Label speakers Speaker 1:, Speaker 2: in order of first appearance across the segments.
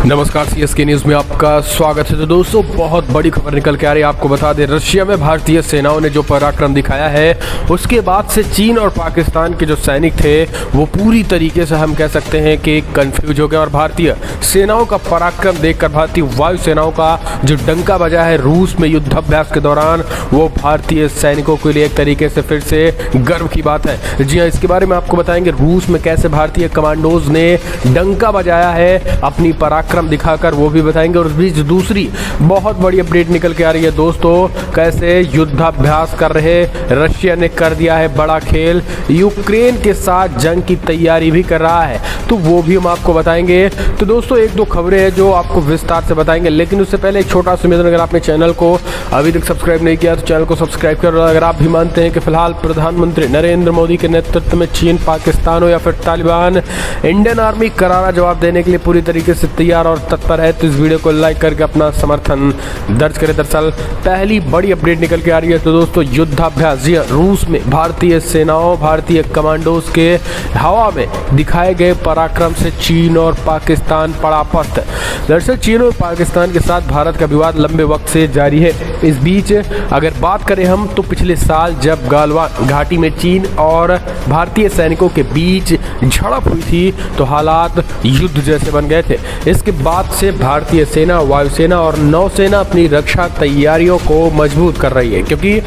Speaker 1: नमस्कार, CSK news में आपका स्वागत है। तो दोस्तों, बहुत बड़ी खबर निकल के आ रही है। आपको बता दें, रशिया में भारतीय सेनाओं ने जो पराक्रम दिखाया है, उसके बाद से चीन और पाकिस्तान के जो सैनिक थे वो पूरी तरीके से हम कह सकते हैं कि कंफ्यूज हो गए। और भारतीय सेनाओं का पराक्रम देखकर, भारतीय वायु सेनाओं का जो डंका बजा है रूस में युद्धाभ्यास के दौरान, वो भारतीय सैनिकों के लिए एक तरीके से फिर से गर्व की बात है। जी हाँ, इसके बारे में आपको बताएंगे रूस में कैसे भारतीय कमांडोज ने डंका बजाया है अपनी पराक्रम दिखाकर, वो भी बताएंगे। और इस बीच दूसरी बहुत बड़ी अपडेट निकल के आ रही है दोस्तों, कैसे युद्धाभ्यास कर रहे रशिया ने कर दिया है बड़ा खेल, यूक्रेन के साथ जंग की तैयारी भी कर रहा है, तो वो भी हम आपको बताएंगे। तो दोस्तों, एक दो खबरें हैं जो आपको विस्तार से बताएंगे, लेकिन उससे पहले एक छोटा सा निवेदन, अगर आपने चैनल को अभी तक सब्सक्राइब नहीं किया तो चैनल को सब्सक्राइब करो। अगर आप भी मानते हैं कि फिलहाल प्रधानमंत्री नरेंद्र मोदी के नेतृत्व में चीन, पाकिस्तान हो या फिर तालिबान, इंडियन आर्मी करारा जवाब देने के लिए पूरी तरीके से तैयार और तत्पर है, तो इस वीडियो को लाइक करके अपना समर्थन दर्ज करें। दरअसल पहली बड़ी अपडेट निकल के आ रही है तो दोस्तों, युद्धाभ्यास जी रूस में भारतीय सेनाओं, भारतीय कमांडोज के हवा में दिखाए गए पराक्रम से चीन और पाकिस्तान पड़ा पस्त। दरअसल चीन और पाकिस्तान के साथ भारत का विवाद लंबे वक्त से जारी है। इस बीच अगर बात करें हम, तो पिछले साल जब गालवान घाटी में चीन और भारतीय सैनिकों के बीच झड़प हुई थी तो हालात युद्ध जैसे बन गए थे। इसके बाद से भारतीय सेना, वायुसेना और नौसेना अपनी रक्षा तैयारियों को मजबूत कर रही है, क्योंकि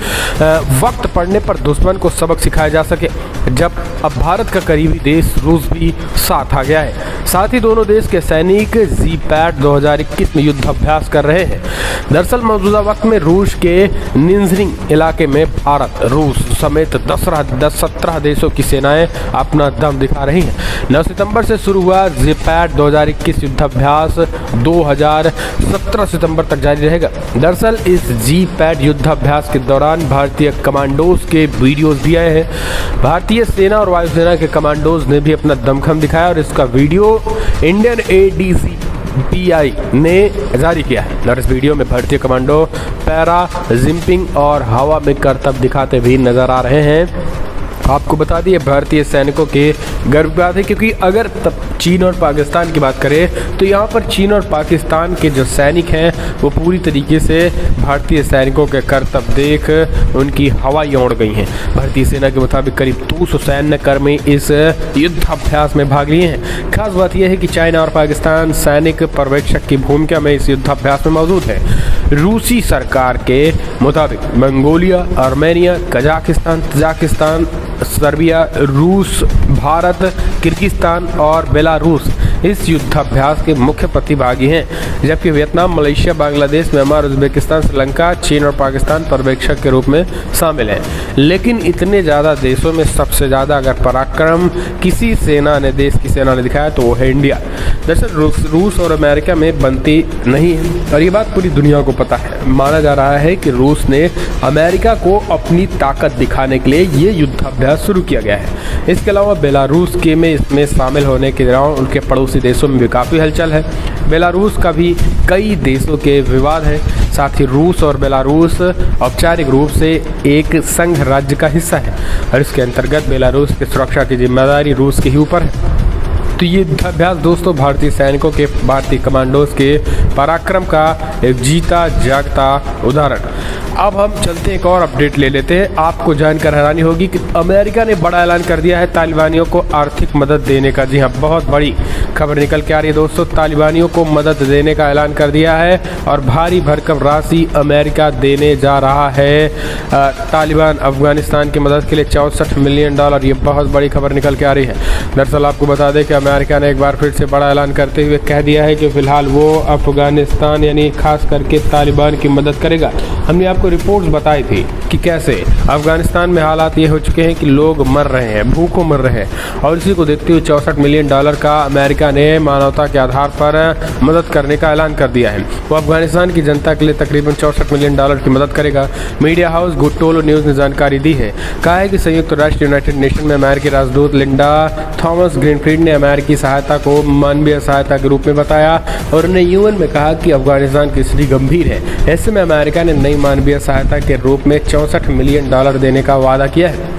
Speaker 1: वक्त पड़ने पर दुश्मन को सबक सिखाया जा सके। जब अब भारत का करीबी देश रूस भी साथ आ गया है, साथ ही दोनों देश के सैनिक जी-पैड 2021 में युद्धाभ्यास कर रहे हैं। दरअसल मौजूदा वक्त में रूस के निंजरिंग इलाके में भारत, रूस समेत 17 देशों की सेनाएं अपना दम दिखा रही हैं। 9 सितंबर से शुरू हुआ जी-पैड 2021 युद्धाभ्यास 2017 सितंबर तक जारी रहेगा। दरअसल इस जी-पैड युद्धाभ्यास के दौरान भारतीय कमांडोज के वीडियोज भी आए हैं। भारतीय सेना और वायुसेना के कमांडोज ने भी अपना दमखम दिखाया और इसका वीडियो इंडियन ADCPI ने जारी किया है। और इस वीडियो में भारतीय कमांडो पैरा जिम्पिंग और हवा में करतब दिखाते भी नजर आ रहे हैं। आपको बता दिए, भारतीय सैनिकों के गर्व की बात है, क्योंकि अगर तब चीन और पाकिस्तान की बात करें तो यहाँ पर चीन और पाकिस्तान के जो सैनिक हैं वो पूरी तरीके से भारतीय सैनिकों के करतब देख उनकी हवाएं उड़ गई हैं। भारतीय सेना के मुताबिक करीब 200 सैन्यकर्मी इस युद्धाभ्यास में भाग लिए हैं। खास बात यह है कि चाइना और पाकिस्तान सैनिक पर्यवेक्षक की भूमिका में इस युद्धाभ्यास में मौजूद है। रूसी सरकार के मुताबिक Mongolia, Armenia, Kazakhstan, Tajikistan, Serbia, रूस, भारत, किर्गिस्तान और बेलारूस इस युद्धाभ्यास के मुख्य प्रतिभागी हैं, जबकि Vietnam, Malaysia, Bangladesh, Myanmar, Uzbekistan, Sri Lanka, चीन और पाकिस्तान पर्यवेक्षक के रूप में शामिल हैं। लेकिन इतने ज़्यादा देशों में सबसे ज़्यादा अगर पराक्रम किसी सेना ने, देश की सेना ने दिखाया तो वो है इंडिया। दरअसल रूस और अमेरिका में बनती नहीं है, और ये बात पूरी दुनिया को पता है। माना जा रहा है कि रूस ने अमेरिका को अपनी ताकत दिखाने के लिए ये युद्धाभ्यास शुरू किया गया है। इसके अलावा बेलारूस के में इसमें शामिल होने के दौरान उनके पड़ोसी देशों में भी काफ़ी हलचल है। बेलारूस का भी कई देशों के विवाद है। साथ ही रूस और बेलारूस औपचारिक रूप से एक संघ राज्य का हिस्सा है, और इसके अंतर्गत बेलारूस की सुरक्षा की जिम्मेदारी रूस के ही ऊपर है। तो ये युद्धाभ्यास दोस्तों भारतीय सैनिकों के, भारतीय कमांडोज के पराक्रम का एक जीता जागता उदाहरण। अब हम चलते हैं, एक और अपडेट ले लेते हैं। आपको जानकर हैरानी होगी कि अमेरिका ने बड़ा ऐलान कर दिया है तालिबानियों को आर्थिक मदद देने का। जी हाँ, बहुत बड़ी खबर निकल के आ रही है दोस्तों, तालिबानियों को मदद देने का ऐलान कर दिया है और भारी भरकम राशि अमेरिका देने जा रहा है तालिबान अफगानिस्तान की मदद के लिए $64 मिलियन। ये बहुत बड़ी खबर निकल के आ रही है। दरअसल आपको बता दें कि अमेरिका ने एक बार फिर से बड़ा ऐलान करते हुए कह दिया है कि फिलहाल वो अफगानिस्तान यानी खास करके तालिबान की मदद करेगा। हमने आपको रिपोर्ट्स बताई थी कि कैसे अफगानिस्तान में हालात ये हो चुके हैं कि लोग मर रहे हैं, भूखों मर रहे हैं, और इसी को देखते हुए $64 मिलियन का अमेरिका ने मानवता के आधार पर मदद करने का ऐलान कर दिया है। वो अफगानिस्तान की जनता के लिए तकरीबन $64 मिलियन की मदद करेगा। मीडिया हाउस गुटोलो न्यूज़ ने जानकारी दी है। कहा है कि संयुक्त राष्ट्र यूनाइटेड नेशन में अमेरिकी राजदूत लिंडा थॉमस ग्रीनफील्ड ने अमेरिकी सहायता को मानवीय सहायता के रूप में बताया, और उन्होंने यूएन में कहा कि अफगानिस्तान की स्थिति गंभीर है। ऐसे में अमेरिका ने नई मानवीय सहायता के रूप में $64 मिलियन देने का वादा किया है।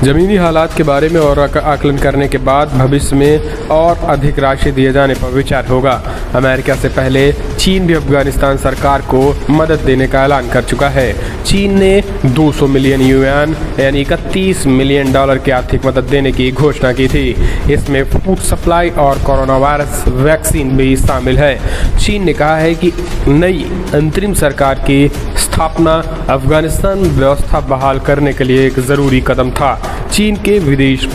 Speaker 1: ज़मीनी हालात के बारे में और आकलन करने के बाद भविष्य में और अधिक राशि दिए जाने पर विचार होगा। अमेरिका से पहले चीन भी अफगानिस्तान सरकार को मदद देने का ऐलान कर चुका है। चीन ने 200 मिलियन युआन यानी 31 मिलियन डॉलर की आर्थिक मदद देने की घोषणा की थी। इसमें फूड सप्लाई और कोरोना वायरस वैक्सीन भी शामिल है। चीन ने कहा है कि नई अंतरिम सरकार की स्थापना अफगानिस्तान व्यवस्था बहाल करने के लिए एक ज़रूरी कदम था। चीन के विदेश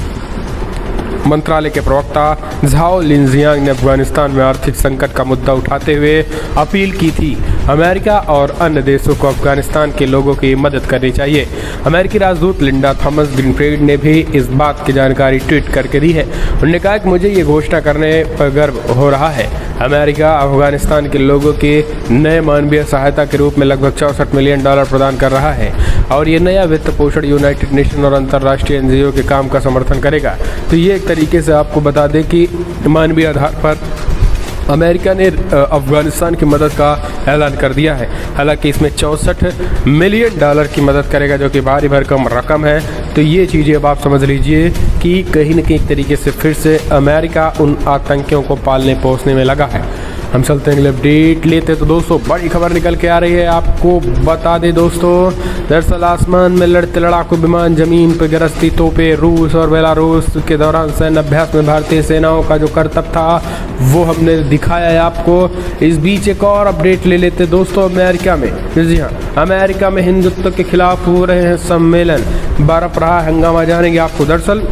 Speaker 1: मंत्रालय के प्रवक्ता झाओ लिनजियांग ने अफगानिस्तान में आर्थिक संकट का मुद्दा उठाते हुए अपील की थी अमेरिका और अन्य देशों को अफगानिस्तान के लोगों की मदद करनी चाहिए। अमेरिकी राजदूत लिंडा थॉमस ग्रीनफील्ड ने भी इस बात की जानकारी ट्वीट करके दी है। उन्होंने कहा कि मुझे ये घोषणा करने पर गर्व हो रहा है। अमेरिका अफगानिस्तान के लोगों की नए मानवीय सहायता के रूप में लगभग 64 मिलियन डॉलर प्रदान कर रहा है और ये नया वित्त पोषण यूनाइटेड नेशन और अंतर्राष्ट्रीय एनजीओ के काम का समर्थन करेगा। तो ये एक तरीके से आपको बता दें कि मानवीय आधार पर अमेरिका ने अफगानिस्तान की मदद का ऐलान कर दिया है। हालांकि इसमें 64 मिलियन डॉलर की मदद करेगा, जो कि भारी भरकम रकम है। तो ये चीज़ें अब आप समझ लीजिए कि कहीं न कहीं एक तरीके से फिर से अमेरिका उन आतंकियों को पालने पोसने में लगा है। हम चलते हैं अगले अपडेट लेते। तो दोस्तों बड़ी खबर निकल के आ रही है, आपको बता दें दोस्तों, दरअसल आसमान में लड़ते लड़ाकू विमान जमीन पर गरजती तोपें, रूस और बेलारूस के दौरान सैन्य अभ्यास में भारतीय सेनाओं का जो करतब था वो हमने दिखाया है आपको। इस बीच एक और अपडेट ले लेते दोस्तों, अमेरिका में, जी हाँ, अमेरिका में हिंदुत्व के खिलाफ हो रहे हैं सम्मेलन, बरप रहा हंगामा, जानेंगे आपको। दरअसल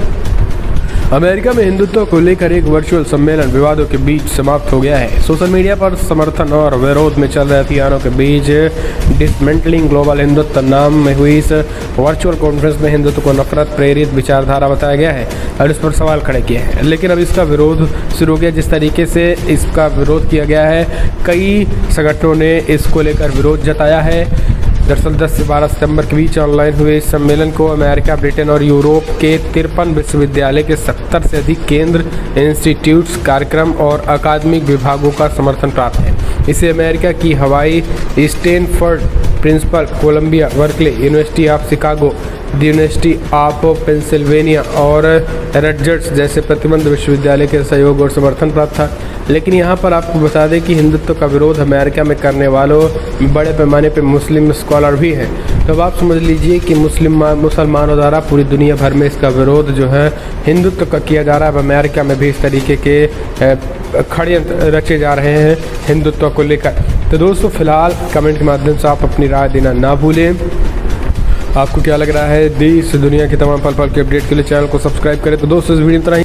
Speaker 1: अमेरिका में हिंदुत्व को लेकर एक वर्चुअल सम्मेलन विवादों के बीच समाप्त हो गया है। सोशल मीडिया पर समर्थन और विरोध में चल रहे हथियारों के बीच डिसमेंटलिंग ग्लोबल हिंदुत्व नाम में हुई इस वर्चुअल कॉन्फ्रेंस में हिंदुत्व को नफरत प्रेरित विचारधारा बताया गया है और इस पर सवाल खड़े किए हैं। लेकिन अब इसका विरोध शुरू हो गया। जिस तरीके से इसका विरोध किया गया है, कई संगठनों ने इसको लेकर विरोध जताया है। दरअसल 10 से 12 सितंबर के बीच ऑनलाइन हुए इस सम्मेलन को अमेरिका, ब्रिटेन और यूरोप के 53 विश्वविद्यालय के 70 से अधिक केंद्र, इंस्टीट्यूट्स, कार्यक्रम और अकादमिक विभागों का समर्थन प्राप्त है। इसे अमेरिका की Hawaii, Stanford, Princeton, Columbia, Berkeley, university of Chicago, the university of Pennsylvania और रटजर्स जैसे प्रतिबंध विश्वविद्यालय के सहयोग और समर्थन प्राप्त था। लेकिन यहाँ पर आपको बता दें कि हिंदुत्व का विरोध अमेरिका में करने वालों बड़े पैमाने पर मुस्लिम स्कॉलर भी हैं। तो अब आप समझ लीजिए कि मुसलमानों द्वारा पूरी दुनिया भर में इसका विरोध जो है हिंदुत्व का किया जा रहा है। अब अमेरिका में भी इस तरीके के षड्यंत्र रचे जा रहे हैं हिंदुत्व को लेकर। तो दोस्तों फिलहाल कमेंट के माध्यम से आप अपनी राय देना ना भूलें। आपको क्या लग रहा है? देश दुनिया की तमाम पल पल के अपडेट के लिए चैनल को सब्सक्राइब करें। तो दोस्तों इस वीडियो में इतना ही।